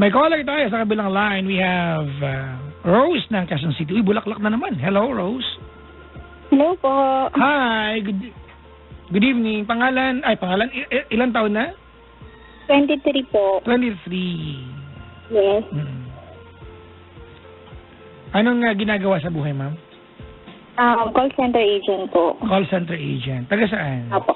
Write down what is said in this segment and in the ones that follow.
May caller tayo sa kabilang line. We have Rose ng Quezon City. Uy, Bulaklak na naman. Hello, Rose. Hello po. Hi. Good evening. Pangalan, ilan taon na? 23 po. 23. Yes. Anong ginagawa sa buhay, ma'am? Call center agent po. Call center agent. Taga saan? Apo.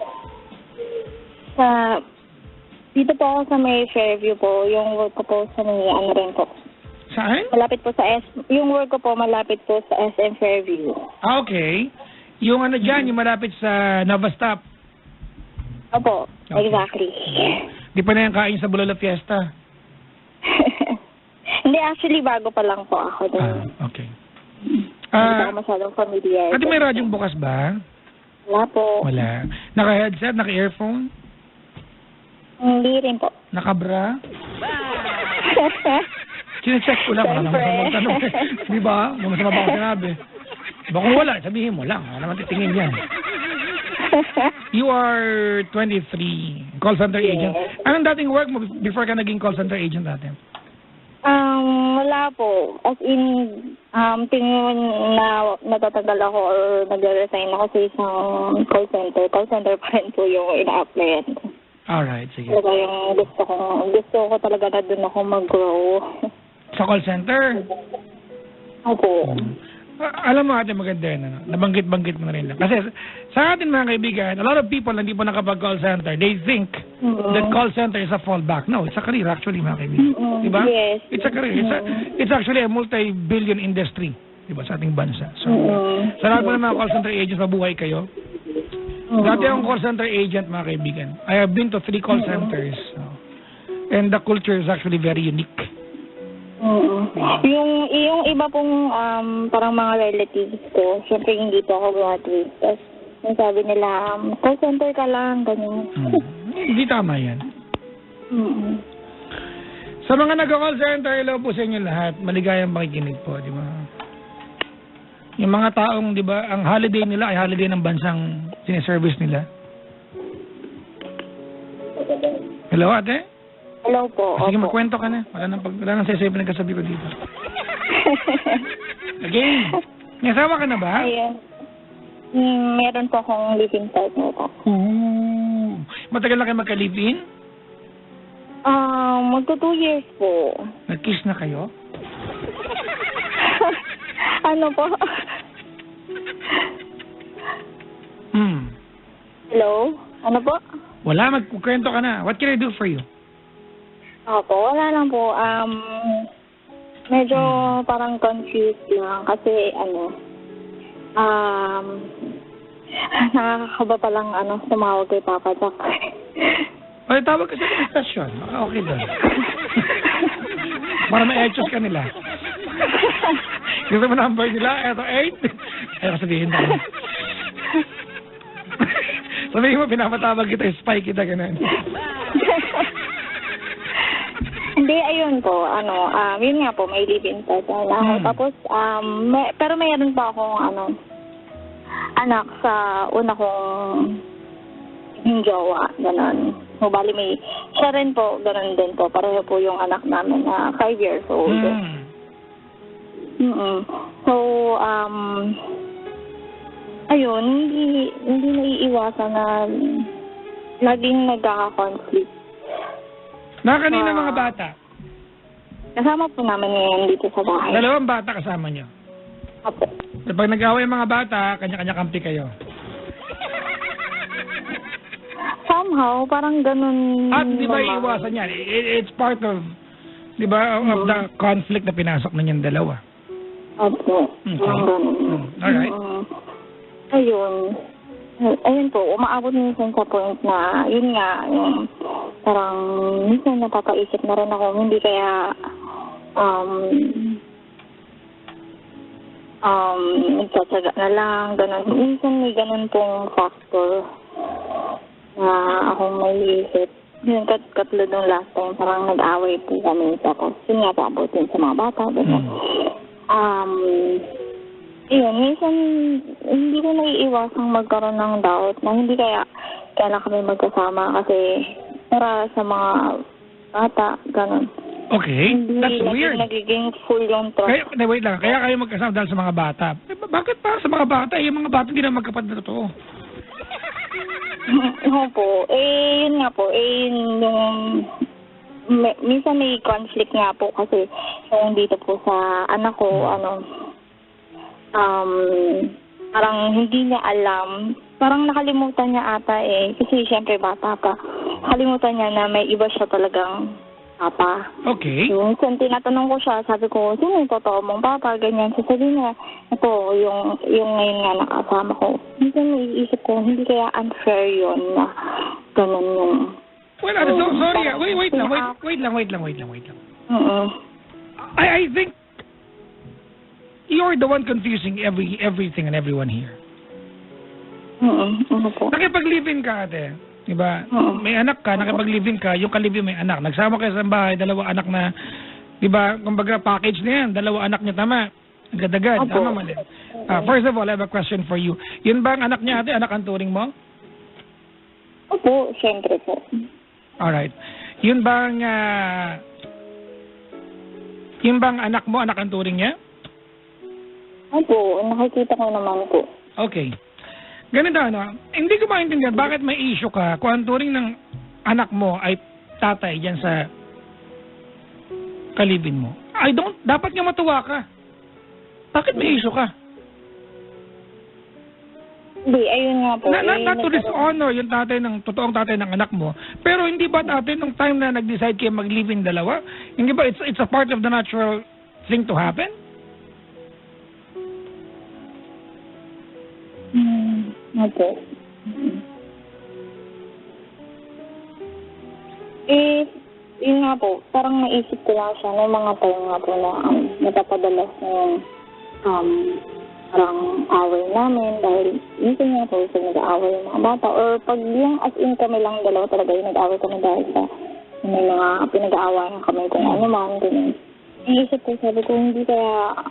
Dito po ako sa may Fairview po. Yung work ko po sa may rin po. Saan? Malapit po sa yung work ko po malapit po sa SM Fairview. Okay. Yung dyan, yung malapit sa Nova Stop. Opo, Okay. exactly. Di pa na yung kain sa Bulalo Fiesta. Hindi, actually, bago pa lang po ako doon. Okay. Hindi ako masyadong familiar. Ate, may radyong bukas ba? Wala po. Wala. Naka-headset, naka-earphone? Hindi rin po. Naka-bra? Sinecheck ko lang. Wala naman sa mga tanong. Di ba? Mga masama ba ako sinabi? Diba kung wala, sabihin mo lang. Wala naman titingin yan. You are 23, call center agent. Anong dating work mo before ka naging call center agent natin? Wala po. As in, tingin na natatanggal ako or nag-resign ako sa isang call center. Call center pa rin po yung ina-applyan ko. Alright, sige. Talaga yung gusto ko talaga na doon ako mag-grow. Sa call center? Opo. Alam mo ate, maganda yun. Nabanggit-banggit mo na rin lang. Kasi sa atin mga kaibigan, a lot of people hindi po nakapag-call center. They think that call center is a fallback. No, it's a career actually mga kaibigan. Diba? Yes. It's a career. It's actually a multi-billion industry. Diba? Sa ating bansa. So, sa lahat mo ng mga call center agents, mabuhay kayo. Dati akong call center agent mga kaibigan. I have been to 3 call centers. So, and the culture is actually very unique. Yung iba pong parang mga relatives ko, syempre hindi po ako graduate. Tapos yung sabi nila, call center ka lang, ganyan. Hindi tama yan. Sa mga nag-call center, hello po sa inyo lahat. Maligayang makikinig po, di ba? Yung mga taong, di ba, ang holiday nila ay holiday ng bansang siniservice nila. Hello, ate? Hello po. Sige, Opo. magkwento ka na. Wala nang sasabi pinagkasabi ko dito. Again, may asawa ka na ba? Ayun. Meron po akong living partner po. Matagal na kayo magka-live-in? Magto 2 years po. Nag-kiss na kayo? Ano po? Hello? Ano po? Wala, magkwento ka na. What can I do for you? Opo, wala lang po. Medyo parang confused lang kasi nakakaba palang tumawag kay Papa Jack. Ay, tawag ka sa istasyon. Okay doon. Para ma-etchos ka nila. Gusto mo number nila? Eto, 8. Ayaw sabihin na. Sabihin mo, pinapatawag kita, spy kita, ganun. Hindi, ayun po, yun nga po, may live-in partner na ako. Tapos, pero mayroon pa akong, anak sa una kong jowa, gano'n. So, bali siya rin po, gano'n din po. Pareho po yung anak namin na 5 years old. So, ayun, hindi naiiwasan na laging nagkaka-conflict. Kanina mga bata? Kasama po namin ngayon dito sa bahay. 2 bata kasama nyo? Opo. Pag nag-away mga bata, kanya-kanya kampi kayo? Somehow, parang ganun. At di ba iiwasan yan? It's part of, di ba, of the conflict na pinasok na niyang dalawa. Opo. Okay. Alright. Ayun po, umaabot minsan sa point na, yun nga, yung parang minsan napapaisip na rin ako, hindi kaya nagtsatsaga na lang, ganun. Minsan may ganun pong factor na akong may isip. Yung katulad ng last time, parang nag-away po kami. Tapos, yun nga po, abutin sa mga bata. Yun, minsan, hindi ko naiiwasang magkaroon ng doubt na hindi kaya lang kami magkasama kasi para sa mga bata, ganun. Okay, Hindi that's weird. nagiging full yung trust. Wait lang, kaya kayo magkasama dahil sa mga bata. Bakit para sa mga bata? Yung mga bata hindi na magkapatid na totoo. Opo. Yun nga po. Yung minsan may conflict nga po kasi yung dito po sa anak ko, parang hindi niya alam. Parang nakalimutan niya ata kasi syempre bata pa. Nakalimutan niya na may iba siya talagang papa. Okay. Yung minsan tinatanong ko siya, sabi ko, sino yung totoo mong papa? Ganyan. Sasabihin niya, ito, yung ngayon nga nakasama ko. Minsan naiisip ko, hindi kaya unfair yun na ganun yung... Well, sorry. Wait lang. I think you're the one confusing everything and everyone here. Ano po? Nakipag-live-in ka, ate. Diba? May anak ka, nakipag-live-in ka, yung kalibin may anak. Nagsama kayo sa bahay, 2 anak na, diba, kumbaga package na yan, 2 anak niya, tama. Agad-agad, tama mali. First of all, I have a question for you. Yun ba ang anak niya, ate? Anak ang turing mo? Opo, syempre po. Alright. Yun bang anak mo, anak ang turing niya? Opo, nakikita ko naman po. Okay. Ganito, hindi ko maintindihan bakit may issue ka kung ang turing ng anak mo ay tatay dyan sa kalibin mo. Dapat nga matuwa ka. Bakit may issue ka? Hindi, ayun nga po. Not to dishonor yung totoong tatay ng anak mo. Pero hindi ba tatay nung time na nag-decide kayo mag-live-in dalawa? Hindi ba it's a part of the natural thing to happen? Opo. Yun nga po, parang naisip ko lang siya noong mga time nga po na napapadalas na yung parang away namin dahil minsan nga po sa nag-aaway yung mga bata or pag yung as in kami lang dalawa talaga yung nag-aaway kami dahil sa may mga pinag-aawayan kami kung ano man, ganyan. Naisip ko, sabi ko, hindi kaya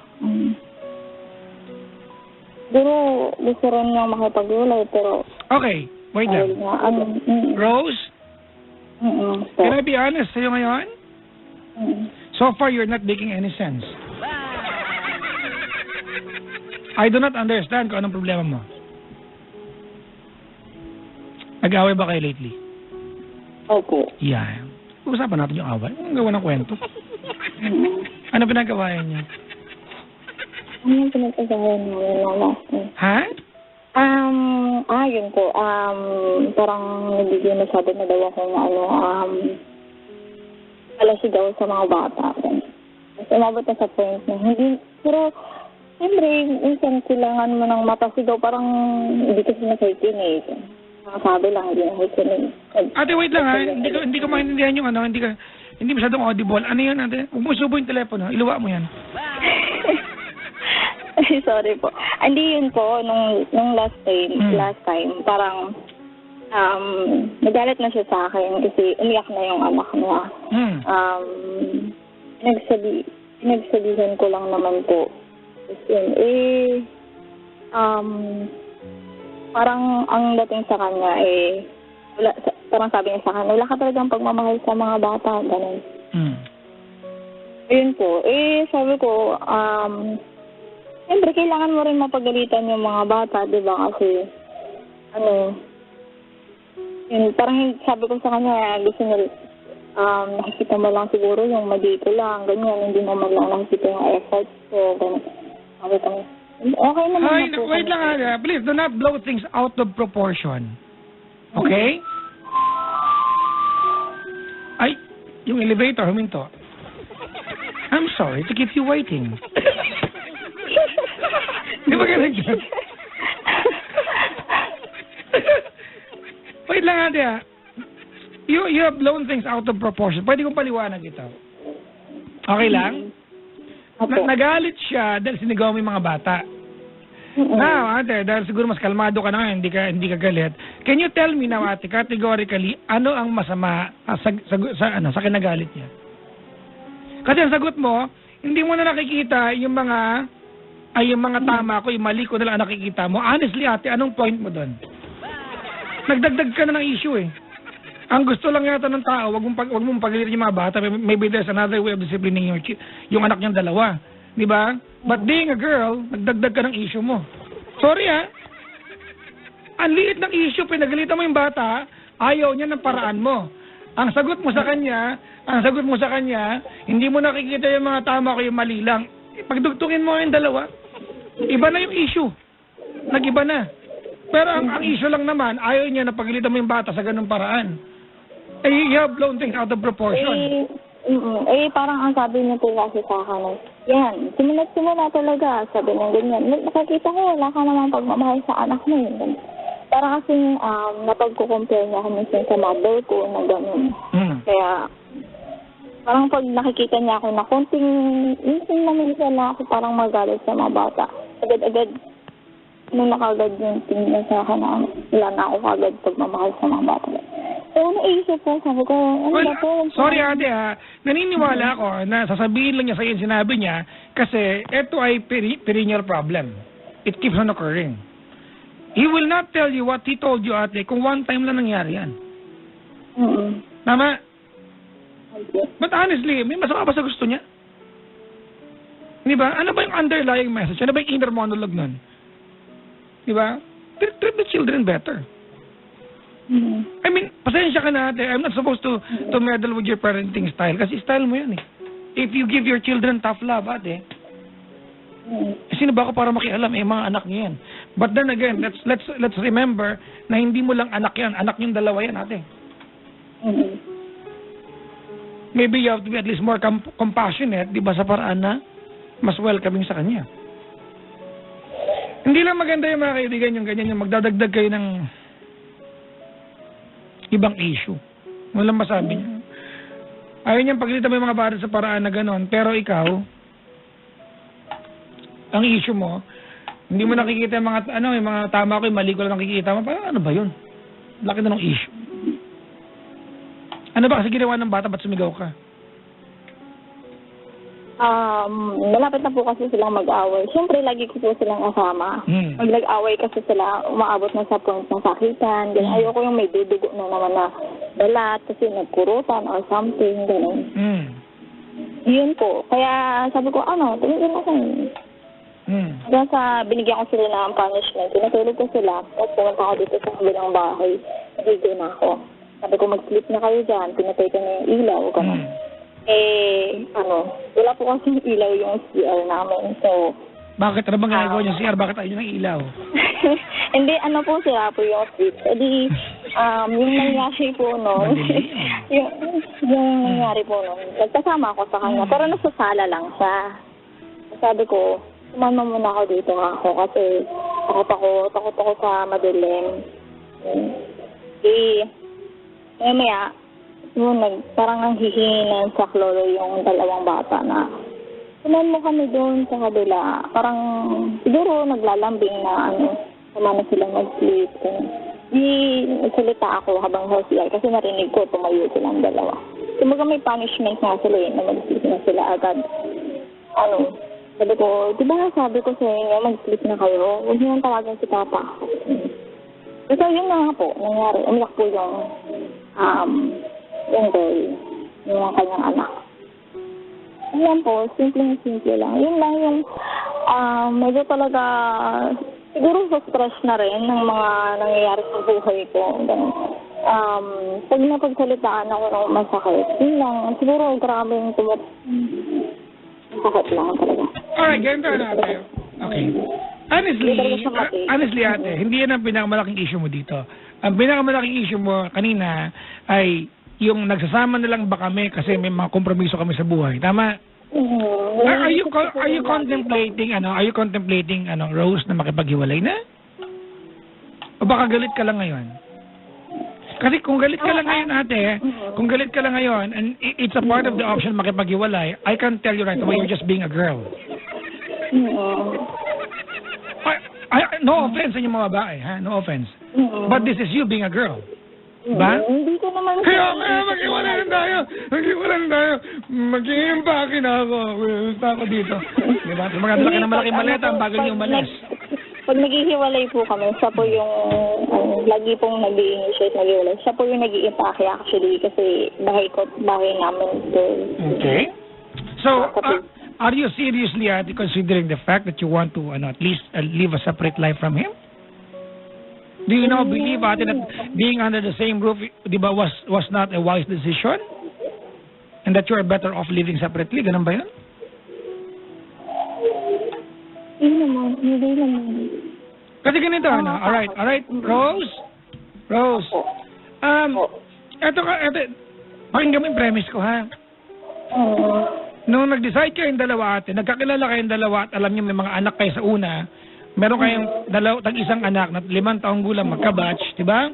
gusto rin niyang makipag-ulay, pero... Okay, wait lang. Rose? Can I be honest sa'yo ngayon? So far, you're not making any sense. I do not understand kung anong problema mo. Nag-away ba kayo lately? Opo. Yeah. Usapan natin yung away. Ang gawa ng kwento. Ano pinagawayan niya? Ano yung pinagkagawa namin na last time? Ha? Yun po. Parang nabigyan masabi na daw ako na palasigaw sa mga bata. Mas umabot na sa point na hindi, pero siyempre, minsan kailangan mo ng mapasigaw, parang hindi kasi nakikinig. Sabi lang, hindi nakikinig. Ate, wait lang ha. Hindi ko maintindihan yung hindi masyadong audible. Ano yan, ate? Huwag mo subo yung telepono. Iluwa mo yan. Sorry po. Hindi yun po, nung last time, parang nagalit na siya sa akin kasi umiyak na yung anak niya. Pinagsabihan ko lang naman po. Kasi parang ang dating sa kanya parang sabi niya sa akin, wala ka talagang pagmamahal sa mga bata, ganun. Ayun po. Sabi ko, siyempre, kailangan mo rin mapagalitan yung mga bata, di ba? Kasi, yun, parang sabi ko sa kanya, gusto niya, nakikita mo lang siguro yung mali ko lang, ganyan, hindi mo man lang nakikita yung efforts ko, ganyan. Sabi ko, okay naman na po. Wait lang, please, do not blow things out of proportion. Okay? Ay, yung elevator, huminto. I'm sorry to keep you waiting. Di ba ganun dyan? Wait lang ate You have blown things out of proportion. Pwede kong paliwanag ito. Okay lang? Nagalit siya dahil sinigaw mo yung mga bata. Now, ate, dahil siguro mas kalmado ka na ngayon, hindi ka galit. Can you tell me now, ate, categorically, ano ang masama sa kinagalit niya? Kasi ang sagot mo, hindi mo na nakikita yung mga tama ko, yung mali ko na lang nakikita mo. Honestly, ate, anong point mo doon? Nagdagdag ka na ng issue eh. Ang gusto lang yata ng tao, wag mong pagalitin yung mga bata. Maybe there's another way of disciplining yung anak niyang dalawa. Di ba? But being a girl, nagdagdag ka ng issue mo. Sorry ang liit ng issue, pinagalitan mo yung bata, ayaw niya ng paraan mo. Ang sagot mo sa kanya, hindi mo nakikita yung mga tama ko yung mali lang. Pagdugtungin mo yung dalawa, iba na yung issue. Nag-iba na. Pero ang issue lang naman, ayaw niya na pagalitan mo yung bata sa ganung paraan. You have blown things out of proportion. Parang ang sabi niya po kasi sa akin, yan, simula talaga, sabi niya ganyan. Nakakita ko, wala ka namang pagmamahal sa anak mo. Yun. Para kasi napagkukompare niya kami sa mother ko na gano'n. Kaya, parang pag nakikita niya ako na konting minsan lang ako parang magalit sa mga bata. Agad-agad, nung nakagad yung tingin sa akin na wala na ako kagad pagmamahal sa mga bata. So, naisip ko, sabi ko, ba po? Sorry ate naniniwala ako na sasabihin lang niya sa'yo yung sinabi niya kasi ito ay perennial problem. It keeps on occurring. He will not tell you what he told you ate kung one time lang nangyari yan. Tama? But honestly, may masama ba sa gusto niya? Di ba? Ano ba yung underlying message? Ano ba yung inner monologue nun? Di ba? Treat the children better. I mean, pasensya ka na ate. I'm not supposed to meddle with your parenting style kasi style mo yan eh. If you give your children tough love ate, sino ba ako para makialam mga anak niyo yan? But then again, let's remember na hindi mo lang anak yan, anak niyong dalawa yan ate. Maybe you have to be at least more compassionate, di ba, sa paraan na mas welcoming sa kanya. Hindi lang maganda yung mga kaibigan yung ganyan, yung magdadagdag kayo ng ibang issue. Walang masabi niya. Ayaw niyang paglitan mo yung mga bata sa paraan na gano'n, pero ikaw, ang issue mo, hindi mo nakikita yung mga tama ko, yung mali ko lang nakikita mo, parang ano ba yun? Laki na ng issue. Ano ba kasi ginawa ng bata, ba't sumigaw ka? Malapit na po kasi silang mag-away. Siyempre, lagi ko po silang kasama. Pag nag-away kasi sila, umaabot na sa point ng sakitan. Ayoko yung may dudugo na naman na balat kasi nagkurutan or something. Ganun. Yun po. Kaya sabi ko, tumigil na kayo. Kaya binigyan ko sila ng punishment. Tinatulog ko sila. Tapos pumunta ako dito sa kabilang bahay. Nagigil na ako. Sabi ko, mag-sleep na kayo dyan. Pinatay ko na yung ilaw. Ganun. Wala po kasi ilaw yung CR namin. So, bakit? Ano bang ginagawa niyo CR? Bakit ayaw ng ilaw? Hindi, po sila po yung switch. Edi, yung nangyari po noon, yung nangyari po noon, nagkasama ako sa kanya, pero nasasala lang siya. Sabi ko, sumama muna ako dito kasi takot ako sa madilim. Maya, parang ang hihingi sa kloro yung dalawang bata na suman mo kami doon sa kabila. Parang siguro naglalambing na sama na silang mag-sleep. Di nagsalita ako habang sa CR kasi narinig ko tumayo silang dalawa. Kumbaga may punishment nga sila na mag-sleep na sila agad. Sabi ko, di ba sabi ko sa inyo mag-sleep na kayo? Huwag niyo tawagan si Papa. So yun na nga po, nangyari. Umiyak po yung girl, yung mga kanyang anak. Ayan po, simple lang. Yun lang yung medyo talaga siguro sa stress na rin ng mga nangyayari sa buhay ko. Pag napagsalitaan ako ng masakit, yun lang, siguro grabe yung masakit lang talaga. Alright, ganito na tayo. Okay. Honestly ate, hindi yan ang pinakamalaking issue mo dito. Ang pinakamalaking issue mo kanina ay yung nagsasama na lang ba kami kasi may mga kompromiso kami sa buhay. Tama? Are you contemplating Rose na makipaghiwalay na? O baka galit ka lang ngayon? Kasi kung galit ka lang ngayon ate, kung galit ka lang ngayon and it's a part of the option makipaghiwalay, I can tell you right away you're just being a girl. No offense sa inyong mga babae, ha? No offense. But this is you being a girl. Ba? Hindi ko naman... Kaya maghiwalay tayo. Mag-i-impake na ako. Gusto ako dito. Diba? Magandala ka ng malaking maleta, ang bagal niyo umalis. pag naghihiwalay po kami, siya po yung lagi pong nag-i-initiate, naghihiwalay. Siya po yung nag-i-impake actually kasi bahay namin. Okay. So, are you seriously considering the fact that you want to at least live a separate life from him? Do you now believe that being under the same roof, di ba, was not a wise decision? And that you are better off living separately? Ganun ba yun? Hindi naman. Kasi ganito, alright, Rose? Eto, pakinggan mo yung premise ko, ha? Nung nag-decide kayong dalawa ate, nagkakilala kayong dalawa at alam niyo may mga anak kayo sa una, meron kayong tag-isang anak na 5 taong gulang magka-batch, di ba?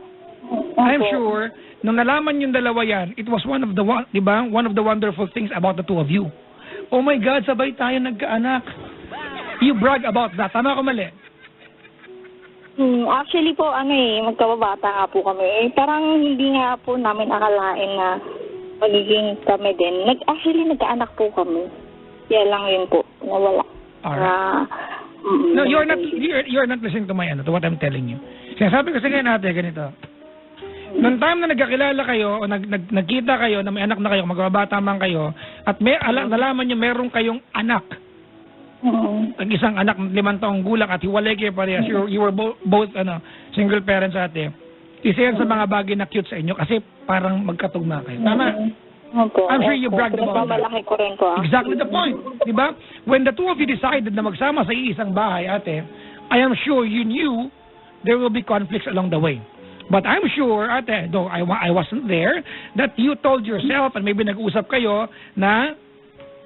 I'm sure, nung nalaman yung dalawa yan, it was one of the wonderful things about the two of you. Oh my God, sabay tayo nagkaanak. You brag about that. Tama ko mali? Actually po, magkababata nga po kami. Parang hindi nga po namin akalain na magiging kami din. Actually, nagkaanak po kami. Kaya lang yun po, nawala. Alright. No, you're not listening to to what I'm telling you. Sinasabi ko sa natin, ganito. Noong time na nagkakilala kayo, o nagkita kayo, na may anak na kayo, magkababata man kayo, at nalaman nyo meron kayong anak. Isang anak ng 5 taong gulang at hiwalay kayo parehas. You were both single parents ate. Isa yan sa mga bagay na cute sa inyo kasi parang magkatugma kayo. Tama? I'm sure you bragged about that. Ko rin po. Exactly the point. Diba? When the two of you decided na magsama sa iisang bahay ate, I am sure you knew there will be conflicts along the way. But I'm sure, ate, though I wasn't there, that you told yourself and maybe nag-usap kayo na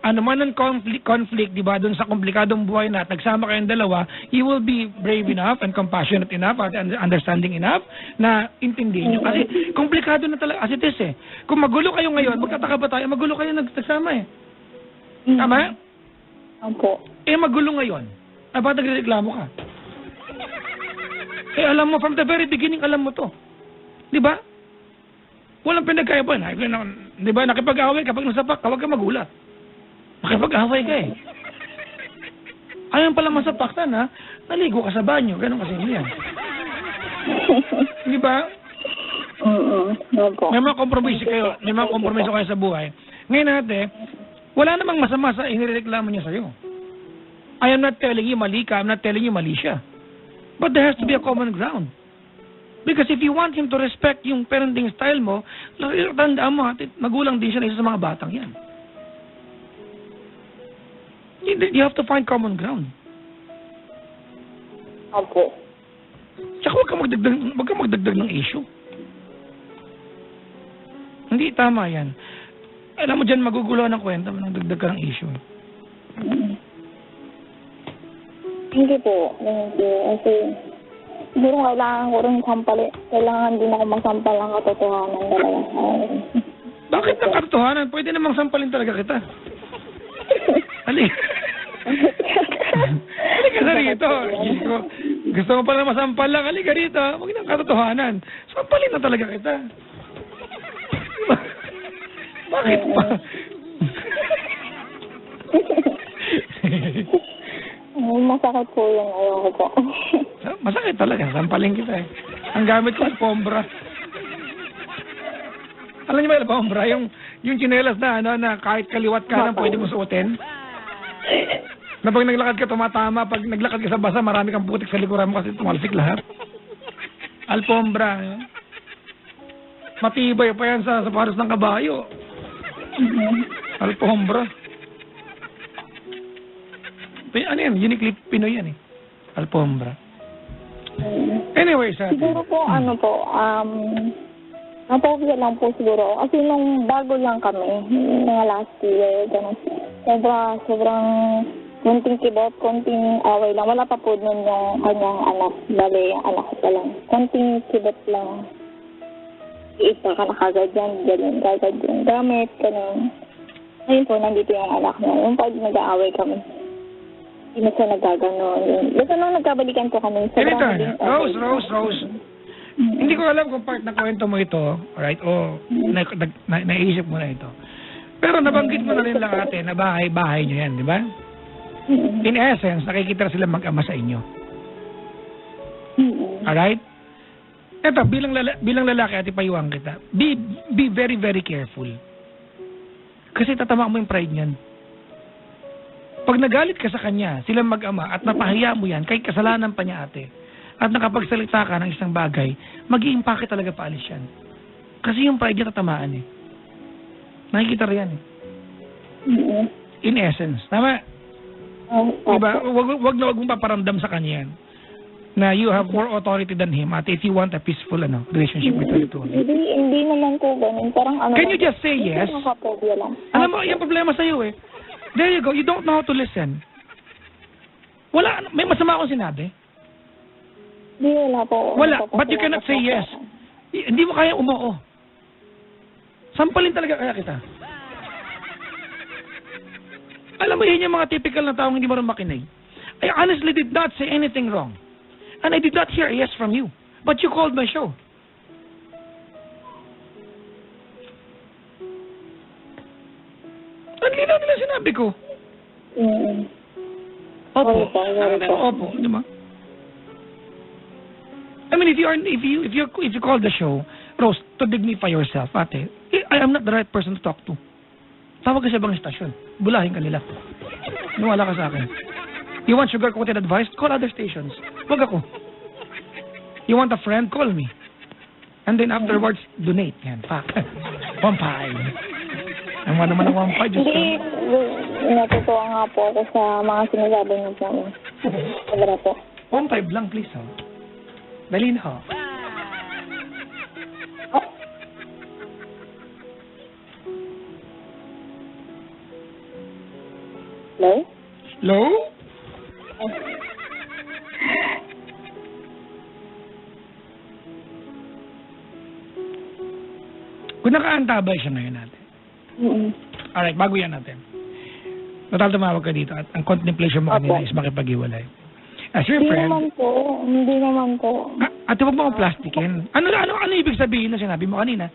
ano man ang conflict, di ba, dun sa komplikadong buhay na nagsama kayong dalawa, you will be brave enough and compassionate enough and understanding enough na intindihin nyo. Kasi komplikado na talaga, as it is eh. Kung magulo kayo ngayon, magtataka ba tayo, magulo kayo nagsama eh. Tama? Opo. Magulo ngayon. Ba't nagreklamo ka? Alam mo, from the very beginning, alam mo to. Di ba? Walang pinagkaiba na. Di ba, nakipag-away kapag nasapak, huwag ka magulat. Makipag-away ka eh. Ayaw pala masapaktan ha. Naligo ka sa banyo. Ganun kasi yan. Di ba? May mga kompromiso kayo. May mga kompromiso kayo sa buhay. Ngayon natin, wala namang masama sa inireklamo niya sa'yo. I am not telling you mali ka. I'm not telling you mali siya. But there has to be a common ground. Because if you want him to respect yung parenting style mo, tandaan mo, magulang din siya na isa sa mga batang yan. You have to find common ground. Opo. Tsaka huwag ka magdagdag ng issue. Hindi tama yan. Alam mo dyan, magugulo ng kwenta, nagdagdag ka ng issue. Hindi po. Kasi siguro kailangan ko rin sampali. Kailangan din ako magsampal ng katotohanan talaga. Bakit ng katotohanan? Pwede namang sampalin talaga kita. Halika na rito. Gusto mo pala masampal lang. Halika rito. Huwag ng katotohanan. Sampalin na talaga kita. Bakit pa? Masakit po yun. Ayoko po. Masakit talaga. Sampalin kita eh. Ang gamit ko alpombra. Alam niyo ba alpombra? Yung tsinelas na kahit kaliwat ka na pwede mo suotin. Na pag naglakad ka tumatama, pag naglakad ka sa basa, marami kang putik sa likuran mo kasi tumalsik lahat. Alpombra. Matibay pa yan sa paros ng kabayo. Alpombra. Ano yan? Uniquely Pinoy yan eh. Alpombra. Anyway, siguro po, napauwi lang po siguro. Kasi nung bago lang kami, mga last year, ganun. Sobrang konting kibot, konting away lang. Wala pa po nun yung kanyang anak. Bale, anak ko pa lang. Konting kibot lang. Iisa ka na kagad yan, ganun, kagad yung gamit, ganun. Ngayon po, nandito yung anak niya. Yung pag nag-aaway kami, hindi na siya nagagano. Basta nung nagkabalikan po kami, Rose. Hindi ko alam kung part na kwento mo ito, right? O naisip mo na ito. Pero nabanggit mo na rin lang ate na bahay nyo yan, di ba? In essence, nakikita sila mag-ama sa inyo. Alright? Eto, bilang lalaki, ati payuhan kita, be very, very careful. Kasi tatama mo yung pride niyan. Pag nagalit ka sa kanya, silang mag-ama, at napahiya mo yan, kahit kasalanan pa niya ate, at nakapagsalita ka ng isang bagay, mag-i-impake talaga paalis yan. Kasi yung pride niya tatamaan eh. Nakikita rin yan eh. In essence. Tama? Diba? Wag mong paparamdam sa kanya yan. Na you have more authority than him at if you want a peaceful relationship between the two of you. Hindi naman po ganun. Parang Can you just say yes? Alam mo, yung problema sa'yo eh. There you go. You don't know how to listen. Wala. May masama akong sinabi. Hindi, wala po. Wala. But you cannot say yes. Hindi mo kaya umoo. Sampalin talaga kaya kita. Alam mo, yun yung mga typical na taong hindi marunong makinig. I honestly did not say anything wrong. And I did not hear a yes from you. But you called my show. Ang linaw nila sinabi ko. Opo. Opo, di ba? I mean, if you call the show, Rose, to dignify yourself, ate, I am not the right person to talk to. Tawag ka sa ibang stasyon. Bulahin ka nila. Nuwala ka sa akin. You want sugar-coated advice? Call other stations. Wag ako. You want a friend? Call me. And then afterwards, donate. Yan, pak. 1.5. Ang mga naman ang 1.5. Hindi, natutuwa nga po ako sa mga sinasabi niyo po. Sobra po. 1.5 lang, please. Ha? Dali na, ha? Hello? Hello? Kung nakaantabay siya ngayon natin. Alright, bago yan natin. Total tumawag ka dito at ang contemplation mo kanina is makipag-iwalay. As your friend... Hindi naman po. At huwag mo akong plastikin. Ano ibig sabihin na sinabi mo kanina?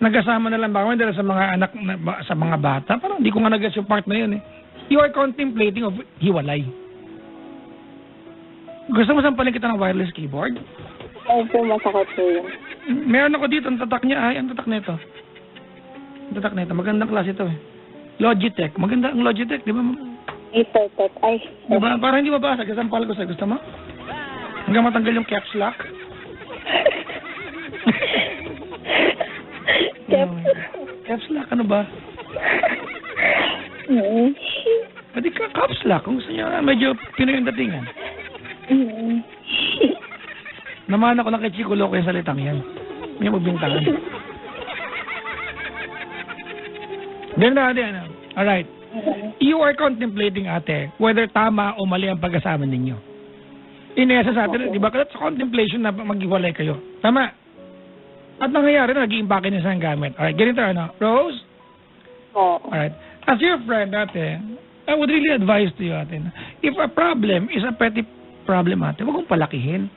Nagkasama na lang ba ako dahil sa mga anak, sa mga bata? Parang hindi ko nga nag-get yung part na yun eh. You are contemplating of hiwalay. Gusto mo sampalin kita ng wireless keyboard? Opo, masakit po yun. Meron ako dito, ang tatak niya. Ay, ang tatak nito. Ang tatak nito. Magandang klase ito eh. Logitech. Maganda ang Logitech, di ba? Perfect. Ay. Diba? Para hindi mabasag. Kasampal ko sa gusto mo? Hanggang matanggal yung caps lock. Caps lock, ano ba? Pwede ka caps lock kung gusto niya medyo Pinoy yung datingan. Naman ako lang kay Chico Loco yung salitang yan. May magbintangan. Then. Alright. You are contemplating, ate, whether tama o mali ang pag-asama ninyo. Inesa sa atin, di ba? Kasi sa contemplation na maghiwalay kayo. Tama. At nangyayari na nag-iimpake niya sa gamit. Alright, ganito Rose? Alright. As your friend, ate, I would really advise to you, ate, if a problem is a petty problem, ate, huwag mong palakihin.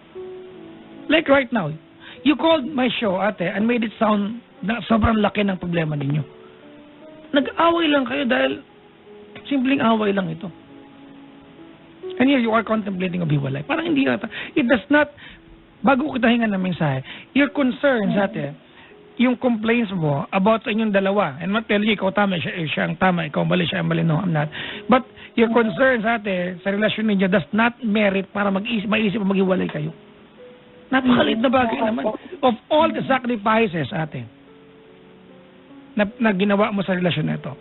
Like right now, you called my show, ate, and made it sound na sobrang laki ng problema ninyo. Nag-away lang kayo dahil simpleng away lang ito. And here you are contemplating of hiwalay. Parang hindi ata. It does not, bago kita hingan ng mensahe, your concerns, ate, yung complaints mo about sa inyong dalawa, and not tell you, ikaw tama, siya ang tama, ikaw mali, siya ang mali, no, I'm not. But your concerns, ate, sa relasyon ninyo does not merit para maisip o maghiwalay kayo. Napakaliit na bagay naman. Of all the sacrifices, ate, na ginawa mo sa relasyon na ito,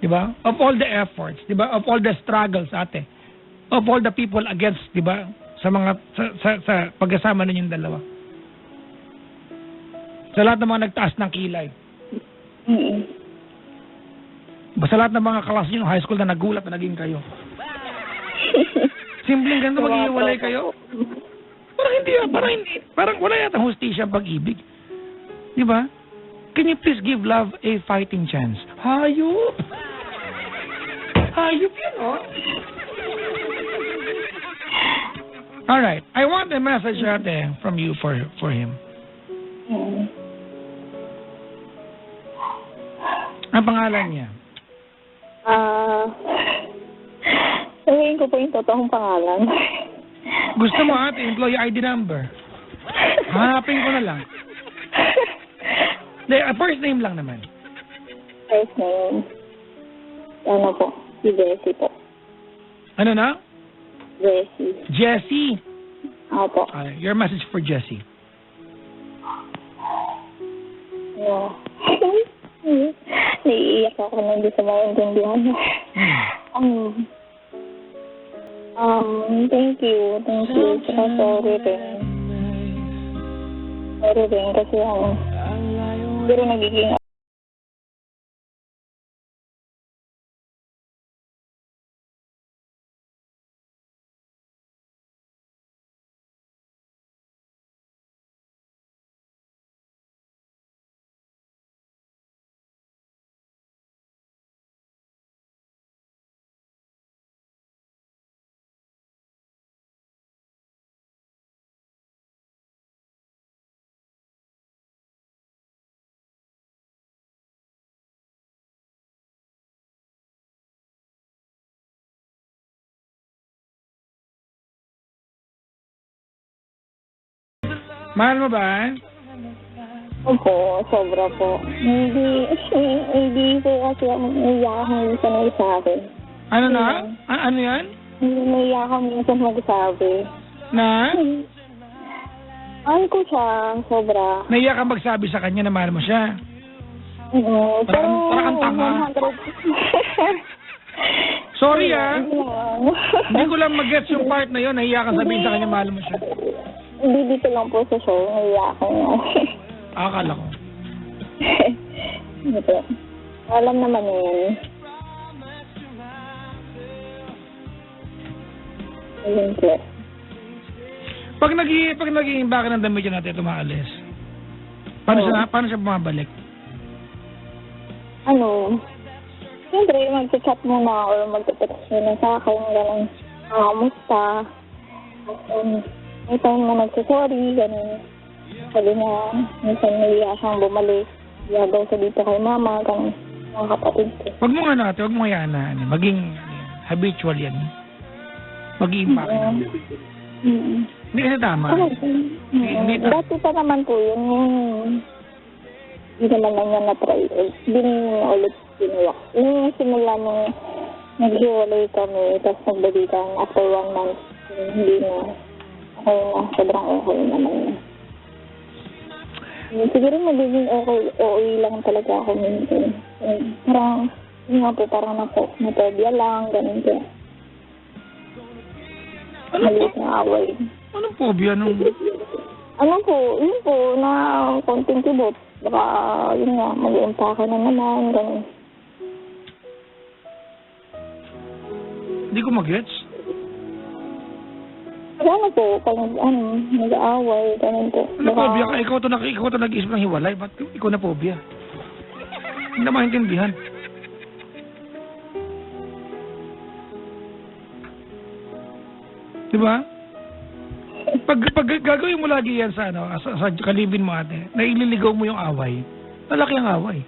di ba? Of all the efforts, di ba? Of all the struggles, ate, of all the people against, di ba? Sa mga, sa pagkasama ninyong dalawa. Sa lahat ng mga nagtaas ng kilay. Sa lahat ng mga kalas nyo, high school na nagulat na naging kayo. Simpleng ganito, maghihiwalay kayo. Parang wala yata hustisya ang pag-ibig. Di ba? Can you please give love a fighting chance? Hayop! Hayop yan, oh! Alright, I want a message from you for him. Ang pangalan niya? Sabihin ko po yung totoong pangalan. Gusto mo ate, employee ID number. Hanapin ko na lang. De, first name lang naman. First name. Ano po? Si Jessie po. Ano na? Jessie. Jessie. Opo. Your message for Jessie. Yeah. Naiiyak ako na hindi sa maintindihan. Thank you. Thank you. Saka sorry rin. Sorry rin kasi pero nagiging Mahal mo ba? Opo, sobra po. Hindi po kasi naiiyakan minsan magsabi. Ano na? Ano yan? Naiiyakan minsan magsabi. Na? Ano ko siya, sobra. Naiyak ka magsabi sa kanya na mahal mo siya. Pero Para kang tanga. 100%. Sorry Hindi ko lang mag-gets yung part na yun. Naiyak ka sabihin sa kanya mahal mo siya. Hindi dito lang po sa show. Naiiyakan niya. Akala ko. Ito. Alam naman yun. Ayun po. Pag naging baka ng damit yun natin tumaalis. Paano siya bumabalik? Siyempre, mag-chat muna or mag-text muna sa akin. Ganun. Kamusta? May time na nagsasorry. Ganun. Sabi na, minsan naiya siyang bumalik. Yagaw sa dito kay mama. Ganun. Mga kapatid ko. Huwag mo hayaan na. Maging habitual yan. Mag-i-impact. Hindi kasi tama. Dati pa naman po yun. Hindi naman na niya na-try. Hindi niya ulit ginawa. Yung simula nung nag-hiwalay kami, tapos nagbalikan after 1 month, hindi na. Okay na. Sobrang okay naman na. Siguro magiging okay lang talaga ako minsan. Parang, yun nga po, parang napobia lang, ganun po. Maliit na away. Anong phobia nung... Ano po, yun po, na konting kibot. Baka, yun nga, mag-iimpake na naman, gano'n. Hindi ko mag-gets. Ano po, pag nag-aaway, gano'n po. Ano phobia ka? Ikaw to nag-isip ng hiwalay. Ba't ikaw na phobia? Hindi na maintindihan. Diba? Pag gagawin mo lagi yan sa kalibin mo ate, na ililigaw mo yung away, lalaki ang away.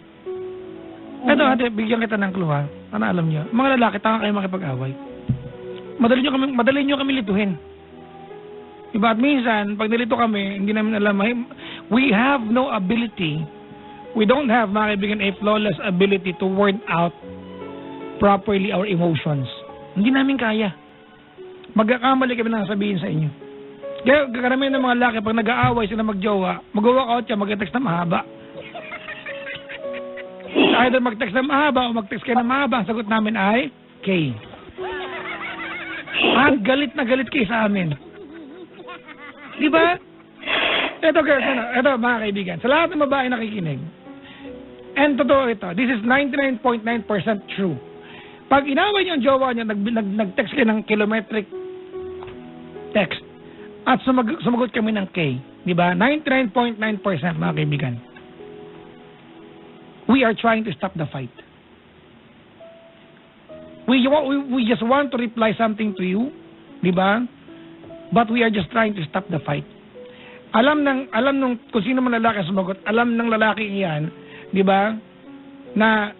Ito ate, bigyan kita ng clue ha. Ano alam nyo? Mga lalaki, tanga kayo makipag-away. Madali nyo kami lituhin. Diba? At minsan, pag nilito kami, hindi namin alam, we have no ability, we don't have, mga kaibigan, a flawless ability to word out properly our emotions. Hindi namin kaya. Magkakamali kami lang sabihin sa inyo. Kaya karamihan ng mga lalaki, pag nag-aaway sila mag-jowa, mag-walk out siya, mag-text na mahaba. Either mag-text na mahaba o mag-text kayo na mahaba, ang sagot namin ay K. At galit na galit kayo sa amin. Di ba? Ito guys, ito mga kaibigan, sa lahat ng babae nakikinig, and totoo ito, this is 99.9% true. Pag inaway niyo ang jowa niyo, nag-text kayo ng kilometric text, at sumagot kami ng K, di ba? 99.9% mga kaibigan. We are trying to stop the fight. We just want to reply something to you, di ba? But we are just trying to stop the fight. Alam nung kung sino man lalaki sumagot, alam ng lalaki iyan, di ba? Na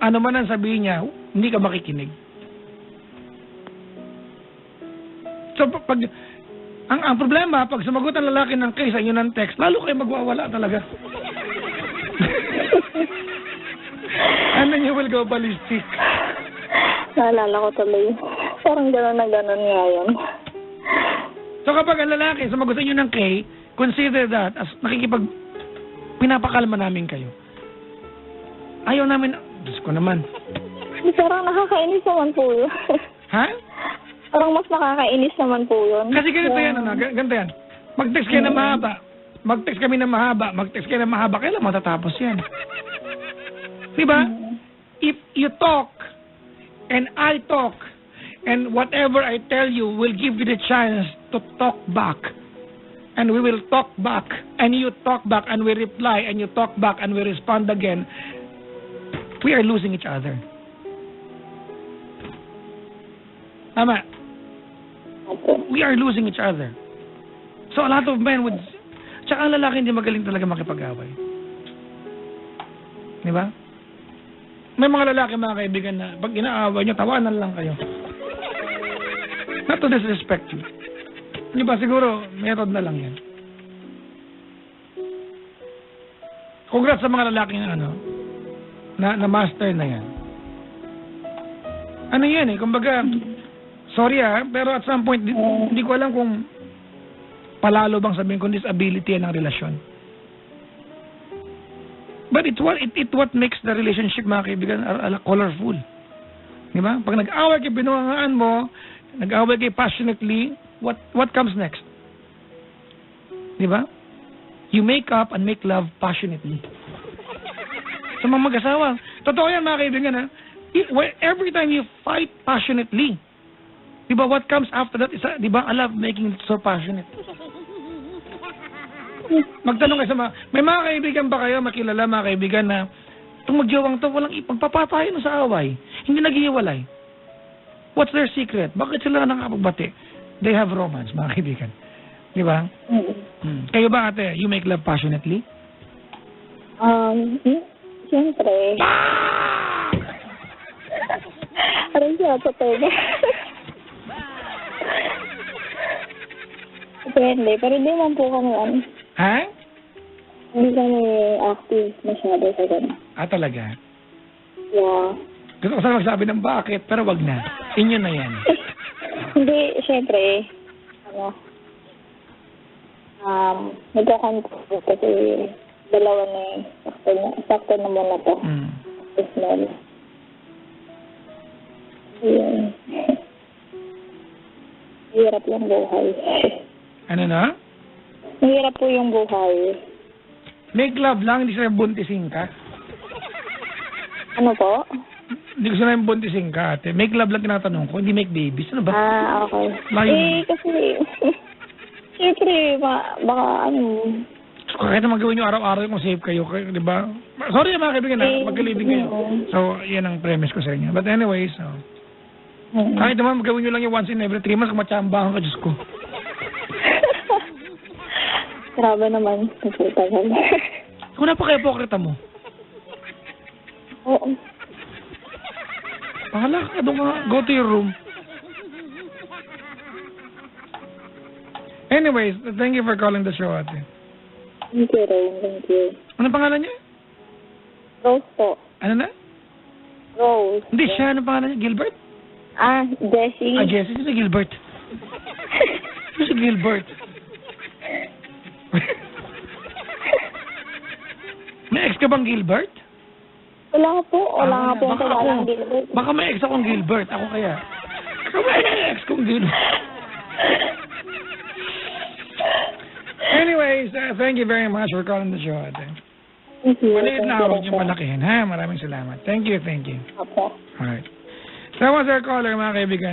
ano man ang sabihin niya, hindi ka makikinig. So, ang problema, pag sumagot ang lalaki ng K sa inyo ng text, lalo kayo magwawala talaga. And then you will go ballistic. Naalala ko tuloy. Parang gano'n na gano'n nga yun. So kapag ang lalaki sumagot sa inyo ng K, consider that as pinapakalma namin kayo. Ayaw namin, Diyos ko naman. Parang nakakainis naman po yun. Ha? Parang mas nakakainis naman po yun. Kasi ganito yan, ganito yan. Mag-text kayo na mahaba. Mag-text kami na mahaba. Mag-text kayo na mahaba. Kailan matatapos yan? Diba? If you talk, and I talk, and whatever I tell you will give you the chance to talk back. And we will talk back, and you talk back, and we reply, and you talk back, and we respond again. We are losing each other. Tama? We are losing each other. So a lot of men would... Tsaka ang lalaki hindi magaling talaga makipag-away. Di ba? May mga lalaki, mga kaibigan, na pag inaaway nyo, tawanan lang kayo. Not to disrespect you. Di ba? Siguro, method na lang yan. Congrats sa mga lalaki na master na yan. Ano yan eh, kumbaga, sorry pero at some point, hindi ko alam kung palalo bang sabihin kung disability yan ang relasyon. But it's what makes the relationship, mga kaibigan, colorful. Di ba? Pag nag-away kayo, binuhangaan mo, nag-away kayo passionately, what comes next? Di ba? You make up and make love passionately. Sa mga mag-asawa. Totoo yan, mga kaibigan, every time you fight passionately, di ba, what comes after that is, di ba, I love making it so passionate. Magtanong kayo sa may mga kaibigan ba kayo, makilala mga kaibigan na itong magjawang to, walang ipagpapatayo na sa away. Hindi naghihiwalay. What's their secret? Bakit sila nakapagbati? They have romance, mga kaibigan. Di ba? Kayo ba, ate, you make love passionately? Siyempre. Parang siya, totoo ba? Depende, pero hindi man po kami Ha? Hindi kami active masyado sa gano'n. Talaga? Yeah. Gusto ko sana magsabi ng bakit, pero wag na. Inyo na yan. Hindi, syempre, nagkakontrol kasi dalawa na sakto na muna to. Tapos na. Yun. Hirap yung buhay. Ano na? Mahirap po yung buhay. Make love lang, hindi sila buntising ka. Ano po? Hindi ko sila buntising ka, ate. Make love lang tinatanong ko, hindi make babies. Ano ba? Okay. Layo. Kasi, siyempre, baka So, kahit naman gawin nyo araw-araw kung safe kayo, di ba? Sorry mga kaibigan, magkalibing kayo. So, yan ang premise ko sa inyo. But anyway, so, kahit naman gawin nyo lang yung once in every 3 months, kung matsambahan ka, Diyos ko. Grabe naman. Nagputagal. Kung napaka-ipokrita mo. Oo. Pahala ka doon ka. Go to your room. Anyways, thank you for calling the show, ate. Thank you, Rain. Thank you. Ano pangalan niya? Rose po. Ano na? Rose. Hindi siya. Ano pangalan niya? Gilbert? Jessie. Jessie. Si Gilbert. Si Gilbert. May ex ka bang Gilbert? Wala po. Wala nga po ang tawalang Gilbert. Baka may ex akong Gilbert. Ako kaya. Baka may ex kong Gilbert. Anyways, thank you very much for calling the show, ate. Thank you. Maliit na huwag niyong malakihin, ha? Maraming salamat. Thank you, thank you. Opo. Alright. That was our caller, mga kaibigan.